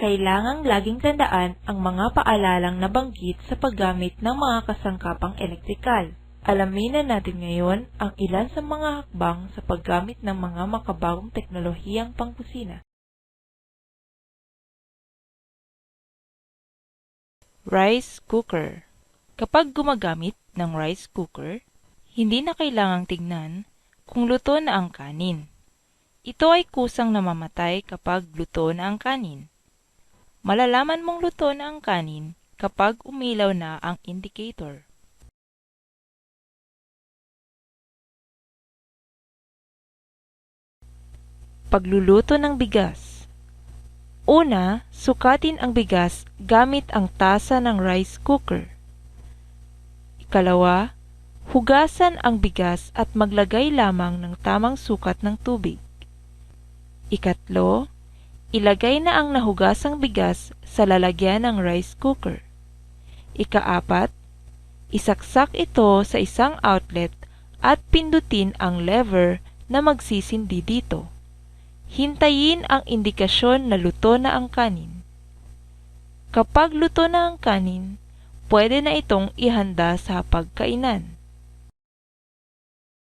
Kailangang laging tandaan ang mga paalalang nabanggit sa paggamit ng mga kasangkapang elektrikal. Alamin na natin ngayon ang ilan sa mga hakbang sa paggamit ng mga makabagong teknolohiyang pangkusina. Rice cooker. Kapag gumagamit ng rice cooker, hindi na kailangang tingnan kung luto na ang kanin. Ito ay kusang namamatay kapag luto na ang kanin. Malalaman mong luto na ang kanin kapag umilaw na ang indicator. Pagluluto ng bigas. Una, sukatin ang bigas gamit ang tasa ng rice cooker. Ikalawa, hugasan ang bigas at maglagay lamang ng tamang sukat ng tubig. Ikatlo, ilagay na ang nahugasang bigas sa lalagyan ng rice cooker. Ikaapat, isaksak ito sa isang outlet at pindutin ang lever na magsisindi dito. Hintayin ang indikasyon na luto na ang kanin. Kapag luto na ang kanin, pwede na itong ihanda sa pagkainan.